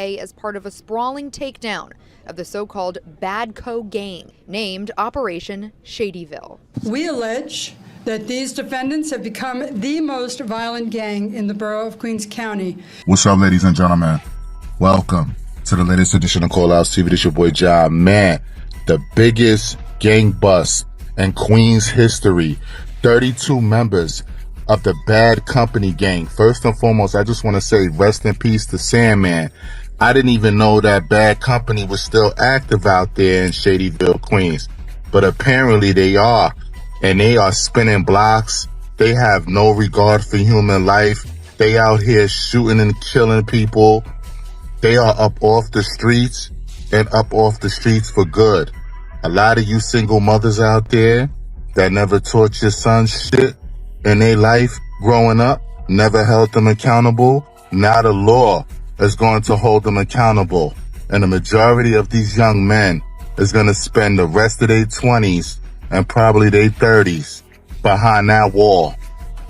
as part of a sprawling takedown of the so-called Bad Co gang, named Operation Shadyville. We allege that these defendants have become the most violent gang in the borough of Queens County. What's up, ladies and gentlemen? Welcome to the latest edition of Call Outs TV. This your boy Ja. Man, the biggest gang bust in Queens history. 32 members of the Bad Company gang. First and foremost, I just want to say rest in peace to Sandman. I didn't even know that Bad Company was still active out there in Shadyville, Queens. But apparently they are. And they are spinning blocks. They have no regard for human life. They out here shooting and killing people. They are up off the streets and up off the streets for good. A lot of you single mothers out there that never taught your sons shit in their life growing up, never held them accountable. Now the law is going to hold them accountable. And the majority of these young men is going to spend the rest of their 20s and probably their 30s behind that wall.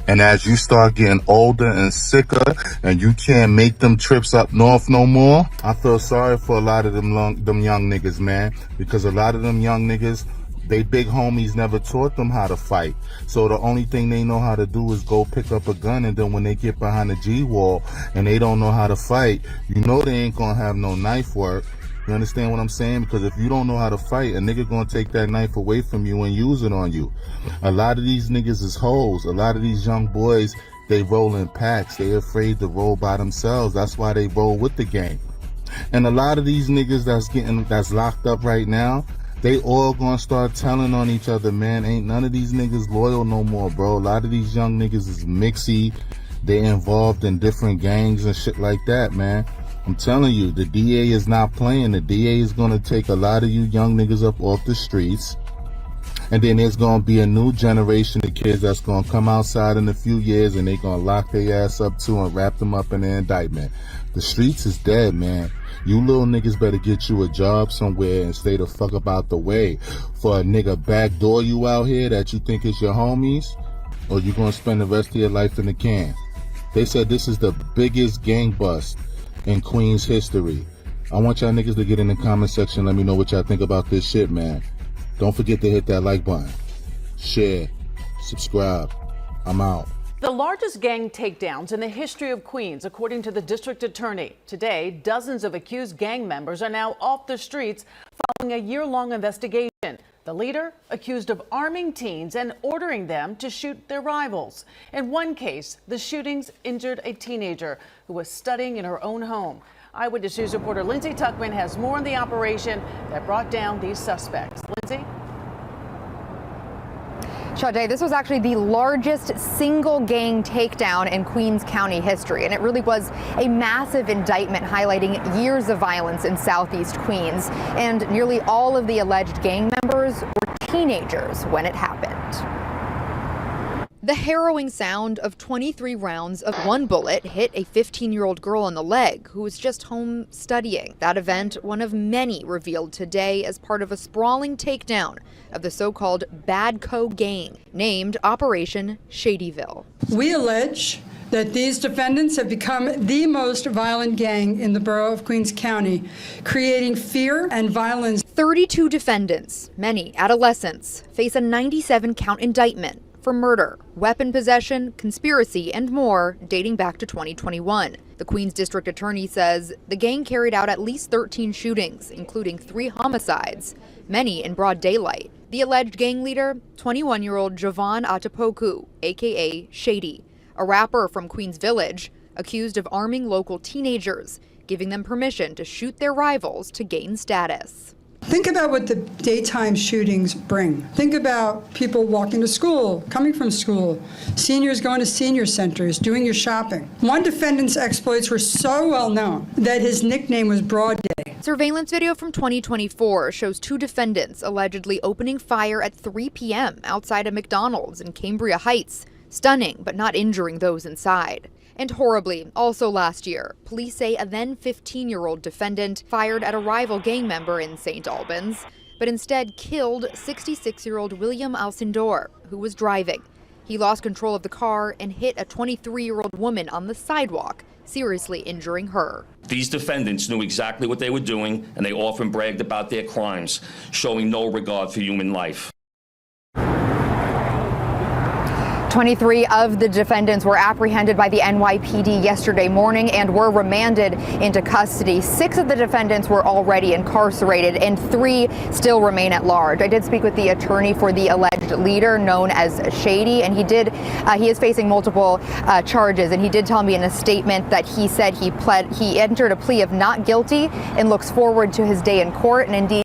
And as you start getting older and sicker and you can't make them trips up north no more, I feel sorry for a lot of them young niggas, man. Because a lot of them young niggas, they big homies never taught them how to fight. So the only thing they know how to do is go pick up a gun, and then when they get behind the G-wall and they don't know how to fight, you know they ain't gonna have no knife work. You understand what I'm saying? Because if you don't know how to fight, a nigga gonna take that knife away from you and use it on you. A lot of these niggas is hoes. A lot of these young boys, they roll in packs. They afraid to roll by themselves. That's why they roll with the gang. And a lot of these niggas that's locked up right now, they all gonna start telling on each other, man. Ain't none of these niggas loyal no more, bro. A lot of these young niggas is mixy. They involved in different gangs and shit like that, man. I'm telling you, the DA is not playing. The DA is gonna take a lot of you young niggas up off the streets. And then there's gonna be a new generation of kids that's gonna come outside in a few years, and they gonna lock their ass up too and wrap them up in an indictment. The streets is dead, man. You little niggas better get you a job somewhere and stay the fuck about the way. For a nigga backdoor you out here that you think is your homies, or you gonna spend the rest of your life in the can. They said this is the biggest gang bust in Queens history. I want y'all niggas to get in the comment section. Let me know what y'all think about this shit, man. Don't forget to hit that like button, share, subscribe. I'm out. The largest gang takedowns in the history of Queens, according to the district attorney. Today, dozens of accused gang members are now off the streets following a year-long investigation. The leader accused of arming teens and ordering them to shoot their rivals. In one case, the shootings injured a teenager who was studying in her own home. Eyewitness News reporter Lindsay Tuckman has more on the operation that brought down these suspects. Lindsay? Sade, this was actually the largest single gang takedown in Queens County history, and it really was a massive indictment highlighting years of violence in Southeast Queens. And nearly all of the alleged gang members were teenagers when it happened. The harrowing sound of 23 rounds of one bullet hit a 15-year-old girl in the leg who was just home studying. That event, one of many revealed today as part of a sprawling takedown of the so-called Bad Co gang, named Operation Shadyville. We allege that these defendants have become the most violent gang in the borough of Queens County, creating fear and violence. 32 defendants, many adolescents, face a 97-count indictment for murder, weapon possession, conspiracy, and more, dating back to 2021. The Queens District Attorney says the gang carried out at least 13 shootings, including 3 homicides, many in broad daylight. The alleged gang leader, 21-year-old Javon Atapoku, aka Shady, a rapper from Queens Village, accused of arming local teenagers, giving them permission to shoot their rivals to gain status. Think about what the daytime shootings bring. Think about people walking to school, coming from school, seniors going to senior centers, doing your shopping. One defendant's exploits were so well known that his nickname was Broad Day. Surveillance video from 2024 shows 2 defendants allegedly opening fire at 3 p.m. outside a McDonald's in Cambria Heights, stunning but not injuring those inside. And horribly, also last year, police say a then 15-year-old defendant fired at a rival gang member in St. Albans, but instead killed 66-year-old William Alcindor, who was driving. He lost control of the car and hit a 23-year-old woman on the sidewalk, seriously injuring her. These defendants knew exactly what they were doing, and they often bragged about their crimes, showing no regard for human life. 23 of the defendants were apprehended by the NYPD yesterday morning and were remanded into custody. 6 of the defendants were already incarcerated and 3 still remain at large. I did speak with the attorney for the alleged leader known as Shady, and he is facing multiple charges, and he did tell me in a statement that he said he entered a plea of not guilty and looks forward to his day in court, and indeed